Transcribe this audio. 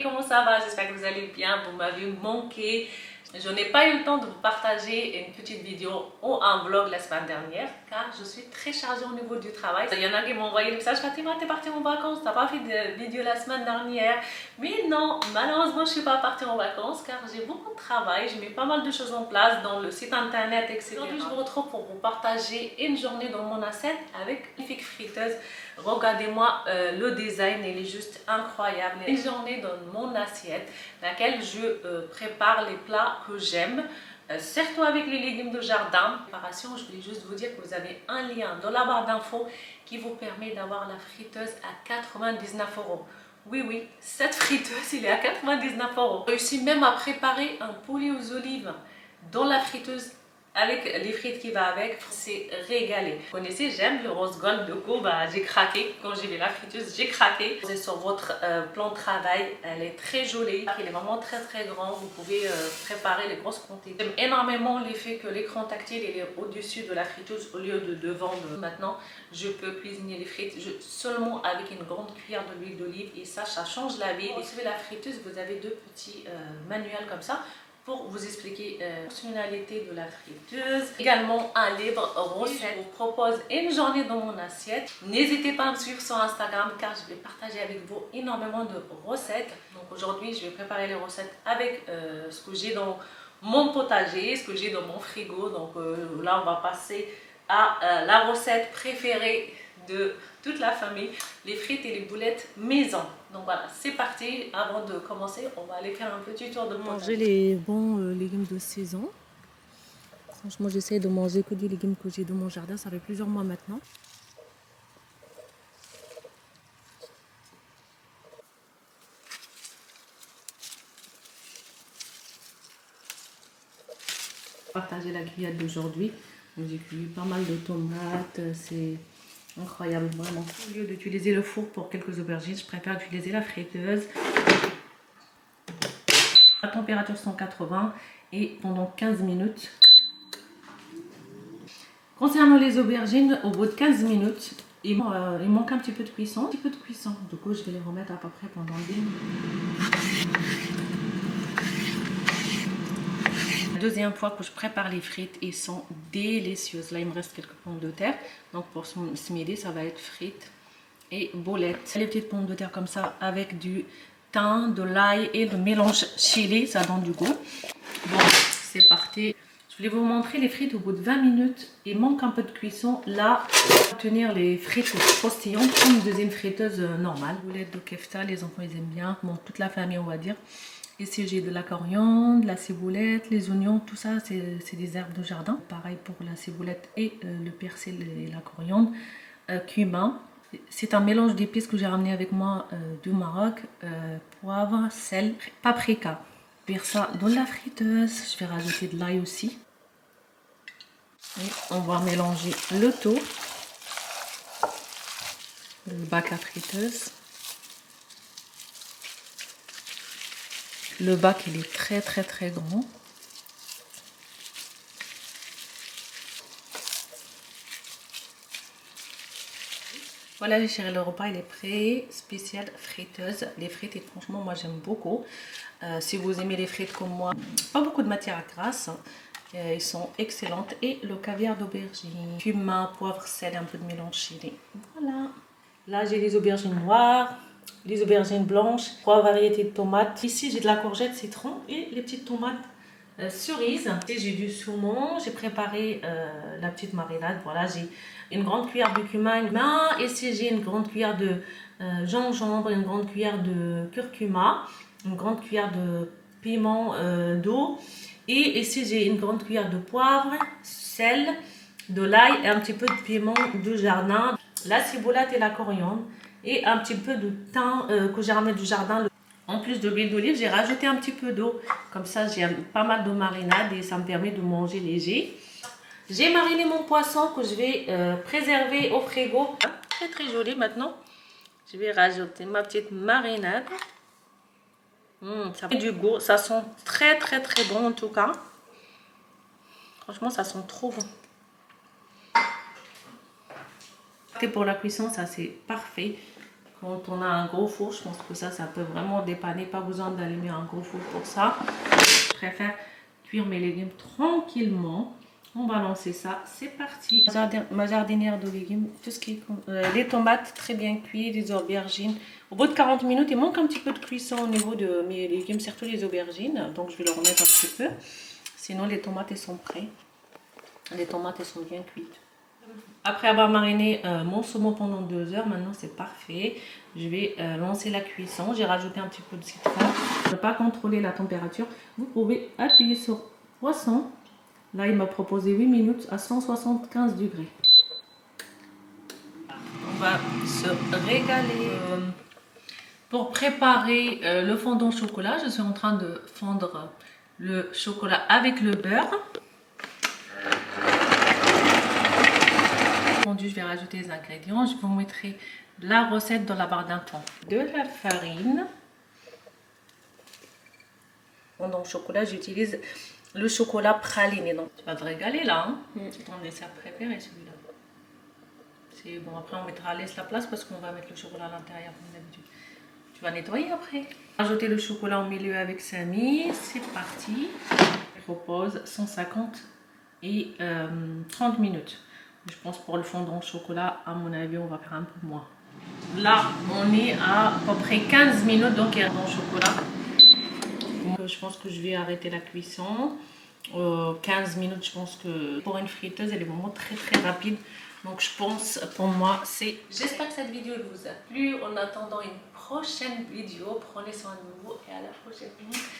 Comment ça va? J'espère que vous allez bien. Vous m'avez manqué. Je n'ai pas eu le temps de vous partager une petite vidéo ou un vlog la semaine dernière car je suis très chargée au niveau du travail. Il y en a qui m'ont envoyé le message: Fatima, t'es partie en vacances, t'as pas fait de vidéo la semaine dernière. Mais non, malheureusement, je suis pas partie en vacances car j'ai beaucoup de travail. Je mets pas mal de choses en place dans le site internet, etc. Aujourd'hui, je vous retrouve pour vous partager une journée dans mon assiette avec une magnifique friteuse. Regardez-moi le design, il est juste incroyable. Une journée dans mon assiette, laquelle je prépare les plats que j'aime, surtout avec les légumes de jardin. Préparation, je voulais juste vous dire que vous avez un lien dans la barre d'infos qui vous permet d'avoir la friteuse à 99 €. Oui, oui, cette friteuse, il est à 99 €. J'ai réussi même à préparer un poulet aux olives dans la friteuse avec les frites qui va avec. C'est régalé. Vous connaissez, j'aime le rose gold, de coup j'ai craqué quand j'ai vu la friteuse, j'ai craqué. C'est sur votre plan de travail, elle est très jolie, il est vraiment très grand. Vous pouvez préparer les grosses quantités. J'aime énormément l'effet que l'écran tactile il est au-dessus de la friteuse au lieu de devant. Maintenant je peux cuisiner les frites seulement avec une grande cuillère de l'huile d'olive et ça change la vie. Et sur la friteuse, vous avez deux petits manuels comme ça pour vous expliquer la fonctionnalité de la friteuse. Également un livre recette. Je vous propose une journée dans mon assiette. N'hésitez pas à me suivre sur Instagram car je vais partager avec vous énormément de recettes. Donc aujourd'hui, je vais préparer les recettes avec ce que j'ai dans mon potager, ce que j'ai dans mon frigo. Donc là, on va passer à la recette préférée de toute la famille, les frites et les boulettes maison. Donc voilà, c'est parti. Avant de commencer, on va aller faire un petit tour de manger les bons légumes de saison. Franchement, j'essaie de manger que des légumes que j'ai dans mon jardin. Ça fait plusieurs mois maintenant. Partager la grillade d'aujourd'hui. J'ai cuit pas mal de tomates. C'est incroyable, vraiment. Au lieu d'utiliser le four pour quelques aubergines, je préfère utiliser la friteuse. À température 180 et pendant 15 minutes. Concernant les aubergines, au bout de 15 minutes, il manque un petit peu de cuisson. Du coup, je vais les remettre à peu près pendant 10 minutes. La deuxième fois que je prépare les frites, ils sont délicieuses. Là, il me reste quelques pommes de terre. Donc pour ce midi, ça va être frites et boulettes. Les petites pommes de terre comme ça avec du thym, de l'ail et le mélange chili, ça donne du goût. Bon, c'est parti. Je voulais vous montrer les frites au bout de 20 minutes. Il manque un peu de cuisson. Là, obtenir les frites croustillantes comme une deuxième friteuse normale. Boulettes de kefta, les enfants ils aiment bien. Bon, toute la famille on va dire. Ici j'ai de la coriandre, de la ciboulette, les oignons, tout ça c'est des herbes de jardin. Pareil pour la ciboulette et le persil et la coriandre. Cumin. C'est un mélange d'épices que j'ai ramené avec moi du Maroc. Poivre, sel, paprika. Je vais faire ça dans la friteuse. Je vais rajouter de l'ail aussi. Et on va mélanger le tout. Le bac à friteuse. Le bac il est très grand. Voilà les chéris, le repas il est prêt. Spécial friteuse. Les frites et franchement moi j'aime beaucoup. Si vous aimez les frites comme moi, pas beaucoup de matière grasse. Ils sont excellentes. Et le caviar d'aubergine. Cumin, poivre, sel, un peu de mélange chili. Voilà. Là j'ai les aubergines noires. Les aubergines blanches, 3 variétés de tomates. Ici, j'ai de la courgette citron et les petites tomates cerises. J'ai du saumon, j'ai préparé la petite marinade. Voilà, j'ai une grande cuillère de cumin. Ici, j'ai une grande cuillère de gingembre, une grande cuillère de curcuma, une grande cuillère de piment d'eau. Et ici, j'ai une grande cuillère de poivre, sel, de l'ail et un petit peu de piment de jardin. La ciboulette et la coriandre. Et un petit peu de thym que j'ai ramené du jardin. En plus de l'huile d'olive, j'ai rajouté un petit peu d'eau. Comme ça, j'ai pas mal de marinade et ça me permet de manger léger. J'ai mariné mon poisson que je vais préserver au frigo. Très joli maintenant. Je vais rajouter ma petite marinade. Ça fait du goût. Ça sent très bon en tout cas. Franchement, ça sent trop bon. Pour la cuisson, ça c'est parfait. Quand on a un gros four, je pense que ça peut vraiment dépanner. Pas besoin d'allumer un gros four pour ça. Je préfère cuire mes légumes tranquillement. On va lancer ça, c'est parti. Ma jardinière de légumes, tout ce qui est les tomates très bien cuites, les aubergines. Au bout de 40 minutes, il manque un petit peu de cuisson au niveau de mes légumes, surtout les aubergines. Donc je vais le remettre un petit peu. Sinon les tomates elles sont prêtes. Les tomates elles sont bien cuites. Après avoir mariné mon saumon pendant 2 heures, maintenant c'est parfait. Je vais lancer la cuisson. J'ai rajouté un petit peu de citron. Pour ne pas contrôler la température, vous pouvez appuyer sur poisson. Là, il m'a proposé 8 minutes à 175 degrés. On va se régaler. Pour préparer le fondant au chocolat, je suis en train de fondre le chocolat avec le beurre. Je vais rajouter les ingrédients. Je vous mettrai la recette dans la barre d'infos. De la farine. Fondant au chocolat, j'utilise le chocolat praliné. Donc, tu vas te régaler là. Hein? C'est ton dessert préféré celui-là. C'est bon, après on mettra laisse la place parce qu'on va mettre le chocolat à l'intérieur comme d'habitude. Tu vas nettoyer après. Rajouter le chocolat au milieu avec Samy. C'est parti. Je repose 150 et 30 minutes. Je pense pour le fondant au chocolat, à mon avis, on va faire un peu moins. Là, on est à peu près 15 minutes donc il y a dans le chocolat. Donc, je pense que je vais arrêter la cuisson. 15 minutes, je pense que pour une friteuse, elle est vraiment très rapide. Donc je pense pour moi c'est... J'espère que cette vidéo vous a plu. En attendant une prochaine vidéo, prenez soin de vous et à la prochaine.